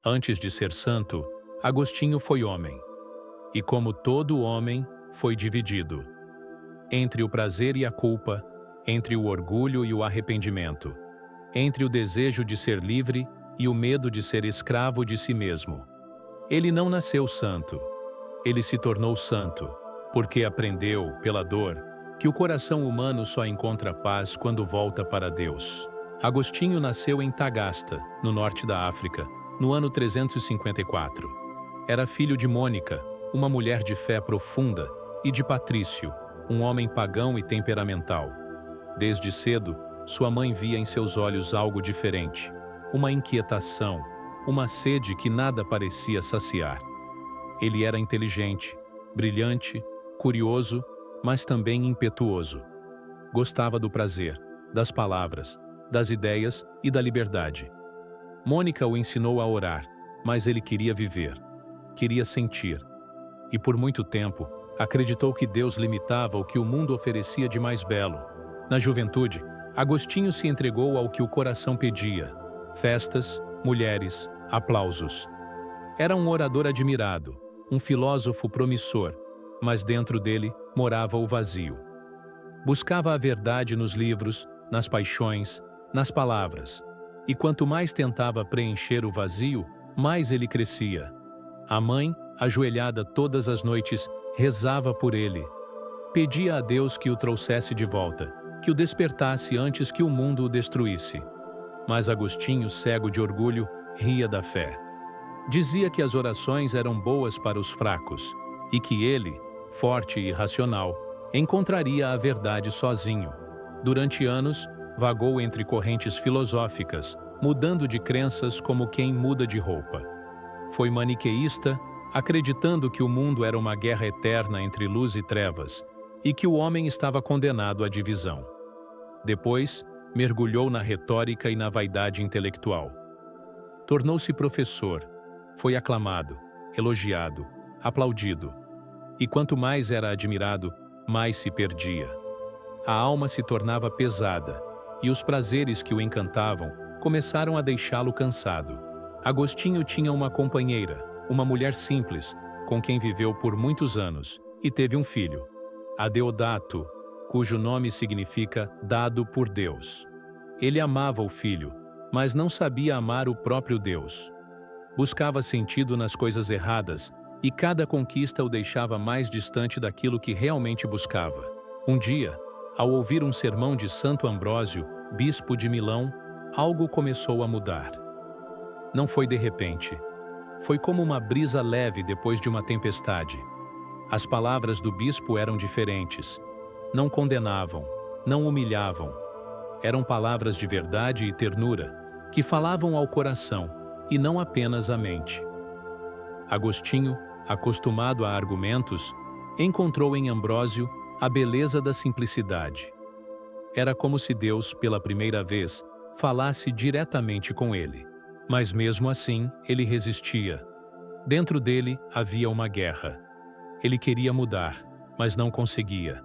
Antes de ser santo, Agostinho foi homem. E como todo homem, foi dividido entre o prazer e a culpa, entre o orgulho e o arrependimento, entre o desejo de ser livre e o medo de ser escravo de si mesmo. Ele não nasceu santo. Ele se tornou santo, porque aprendeu, pela dor, que o coração humano só encontra paz quando volta para Deus. Agostinho nasceu em Tagasta, no norte da África, no ano 354. Era filho de Mônica, uma mulher de fé profunda, e de Patrício, um homem pagão e temperamental. Desde cedo, sua mãe via em seus olhos algo diferente, uma inquietação, uma sede que nada parecia saciar. Ele era inteligente, brilhante, curioso, mas também impetuoso. Gostava do prazer, das palavras, das ideias e da liberdade. Mônica o ensinou a orar, mas ele queria viver, queria sentir. E por muito tempo, acreditou que Deus limitava o que o mundo oferecia de mais belo. Na juventude, Agostinho se entregou ao que o coração pedia: festas, mulheres, aplausos. Era um orador admirado, um filósofo promissor, mas dentro dele morava o vazio. Buscava a verdade nos livros, nas paixões, nas palavras. E quanto mais tentava preencher o vazio, mais ele crescia. A mãe, ajoelhada todas as noites, rezava por ele. Pedia a Deus que o trouxesse de volta, que o despertasse antes que o mundo o destruísse. Mas Agostinho, cego de orgulho, ria da fé. Dizia que as orações eram boas para os fracos e que ele, forte e racional, encontraria a verdade sozinho. Durante anos, vagou entre correntes filosóficas, mudando de crenças como quem muda de roupa. Foi maniqueísta, acreditando que o mundo era uma guerra eterna entre luz e trevas e que o homem estava condenado à divisão. Depois, mergulhou na retórica e na vaidade intelectual. Tornou-se professor. Foi aclamado, elogiado, aplaudido. E quanto mais era admirado, mais se perdia. A alma se tornava pesada, e os prazeres que o encantavam começaram a deixá-lo cansado. Agostinho tinha uma companheira, uma mulher simples, com quem viveu por muitos anos, e teve um filho, Adeodato, cujo nome significa dado por Deus. Ele amava o filho, mas não sabia amar o próprio Deus. Buscava sentido nas coisas erradas, e cada conquista o deixava mais distante daquilo que realmente buscava. Um dia, ao ouvir um sermão de Santo Ambrósio, bispo de Milão, algo começou a mudar. Não foi de repente. Foi como uma brisa leve depois de uma tempestade. As palavras do bispo eram diferentes. Não condenavam, não humilhavam. Eram palavras de verdade e ternura, que falavam ao coração, e não apenas à mente. Agostinho, acostumado a argumentos, encontrou em Ambrósio a beleza da simplicidade. Era como se Deus, pela primeira vez, falasse diretamente com ele. Mas mesmo assim, ele resistia. Dentro dele havia uma guerra. Ele queria mudar, mas não conseguia.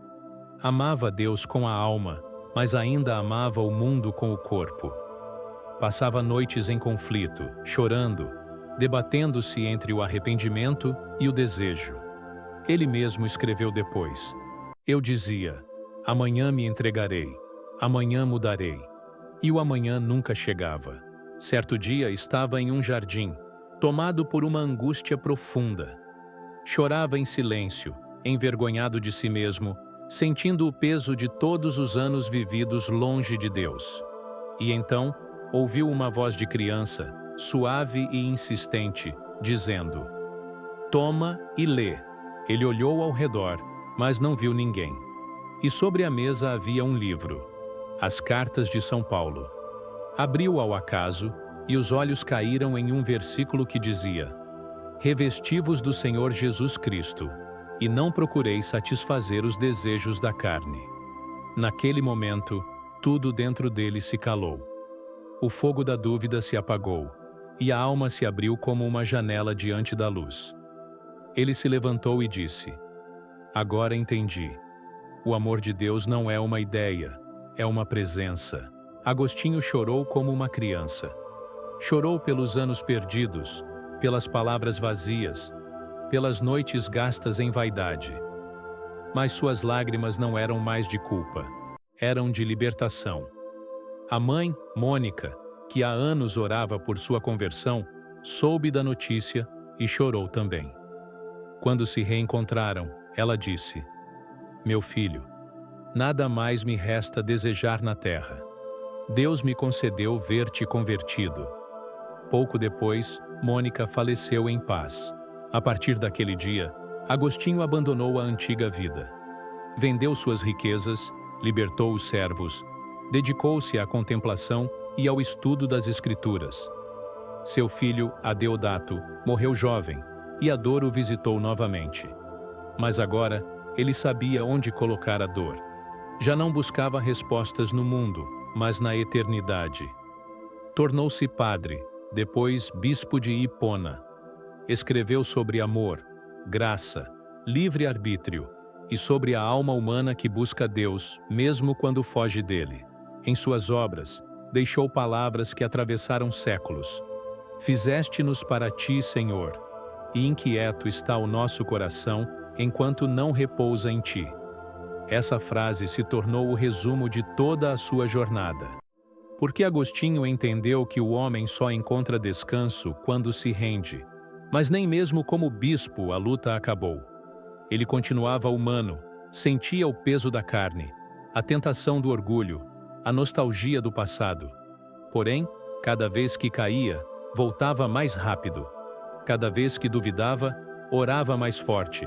Amava Deus com a alma, mas ainda amava o mundo com o corpo. Passava noites em conflito, chorando, debatendo-se entre o arrependimento e o desejo. Ele mesmo escreveu depois: Eu dizia, amanhã me entregarei, amanhã mudarei. E o amanhã nunca chegava. Certo dia estava em um jardim, tomado por uma angústia profunda. Chorava em silêncio, envergonhado de si mesmo, sentindo o peso de todos os anos vividos longe de Deus. E então, ouviu uma voz de criança, suave e insistente, dizendo: Toma e lê. Ele olhou ao redor, mas não viu ninguém. E sobre a mesa havia um livro, As Cartas de São Paulo. Abriu ao acaso, e os olhos caíram em um versículo que dizia: Revesti-vos do Senhor Jesus Cristo, e não procureis satisfazer os desejos da carne. Naquele momento, tudo dentro dele se calou. O fogo da dúvida se apagou, e a alma se abriu como uma janela diante da luz. Ele se levantou e disse: Agora entendi. O amor de Deus não é uma ideia, é uma presença. Agostinho chorou como uma criança. Chorou pelos anos perdidos, pelas palavras vazias, pelas noites gastas em vaidade. Mas suas lágrimas não eram mais de culpa, eram de libertação. A mãe, Mônica, que há anos orava por sua conversão, soube da notícia e chorou também. Quando se reencontraram, ela disse: "Meu filho, nada mais me resta desejar na terra. Deus me concedeu ver-te convertido." Pouco depois, Mônica faleceu em paz. A partir daquele dia, Agostinho abandonou a antiga vida. Vendeu suas riquezas, libertou os servos, dedicou-se à contemplação e ao estudo das Escrituras. Seu filho, Adeodato, morreu jovem, e a dor o visitou novamente. Mas agora, ele sabia onde colocar a dor. Já não buscava respostas no mundo, mas na eternidade. Tornou-se padre, depois bispo de Hipona. Escreveu sobre amor, graça, livre-arbítrio e sobre a alma humana que busca Deus, mesmo quando foge dele. Em suas obras, deixou palavras que atravessaram séculos. Fizeste-nos para ti, Senhor, e inquieto está o nosso coração enquanto não repousa em ti. Essa frase se tornou o resumo de toda a sua jornada. Porque Agostinho entendeu que o homem só encontra descanso quando se rende. Mas nem mesmo como bispo a luta acabou. Ele continuava humano, sentia o peso da carne, a tentação do orgulho, a nostalgia do passado. Porém, cada vez que caía, voltava mais rápido. Cada vez que duvidava, orava mais forte.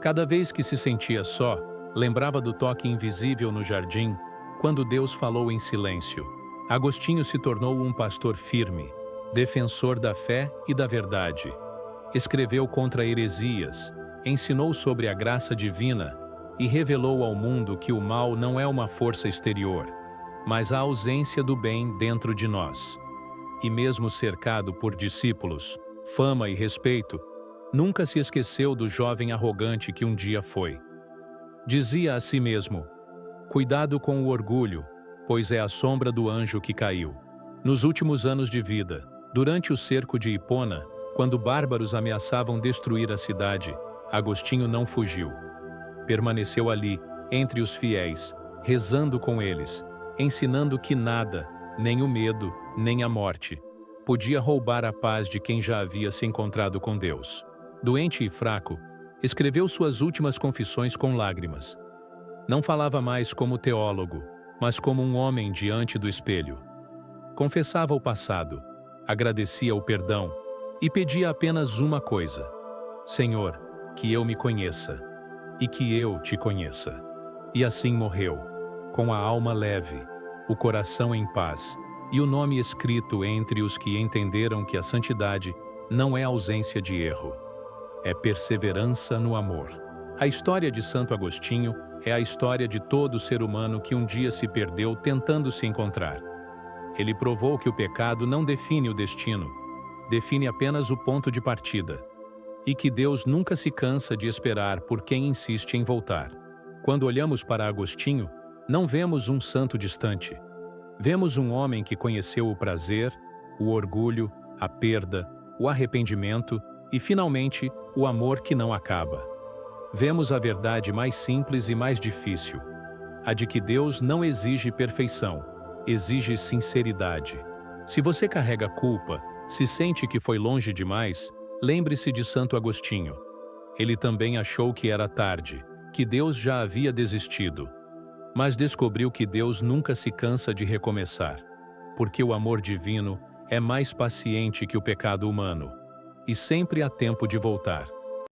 Cada vez que se sentia só, lembrava do toque invisível no jardim, quando Deus falou em silêncio. Agostinho se tornou um pastor firme, defensor da fé e da verdade. Escreveu contra heresias, ensinou sobre a graça divina e revelou ao mundo que o mal não é uma força exterior, mas a ausência do bem dentro de nós. E mesmo cercado por discípulos, fama e respeito, nunca se esqueceu do jovem arrogante que um dia foi. Dizia a si mesmo: "Cuidado com o orgulho, pois é a sombra do anjo que caiu." Nos últimos anos de vida, durante o cerco de Hipona, quando bárbaros ameaçavam destruir a cidade, Agostinho não fugiu. Permaneceu ali, entre os fiéis, rezando com eles, ensinando que nada, nem o medo, nem a morte, podia roubar a paz de quem já havia se encontrado com Deus. Doente e fraco, escreveu suas últimas confissões com lágrimas. Não falava mais como teólogo, mas como um homem diante do espelho. Confessava o passado, agradecia o perdão e pedia apenas uma coisa: "Senhor, que eu me conheça e que eu te conheça." E assim morreu, com a alma leve, o coração em paz e o nome escrito entre os que entenderam que a santidade não é ausência de erro, é perseverança no amor. A história de Santo Agostinho é a história de todo ser humano que um dia se perdeu tentando se encontrar. Ele provou que o pecado não define o destino, define apenas o ponto de partida, e que Deus nunca se cansa de esperar por quem insiste em voltar. Quando olhamos para Agostinho, não vemos um santo distante. Vemos um homem que conheceu o prazer, o orgulho, a perda, o arrependimento e, finalmente, o amor que não acaba. Vemos a verdade mais simples e mais difícil, a de que Deus não exige perfeição, exige sinceridade. Se você carrega culpa, se sente que foi longe demais, lembre-se de Santo Agostinho. Ele também achou que era tarde, que Deus já havia desistido. Mas descobriu que Deus nunca se cansa de recomeçar, porque o amor divino é mais paciente que o pecado humano, e sempre há tempo de voltar.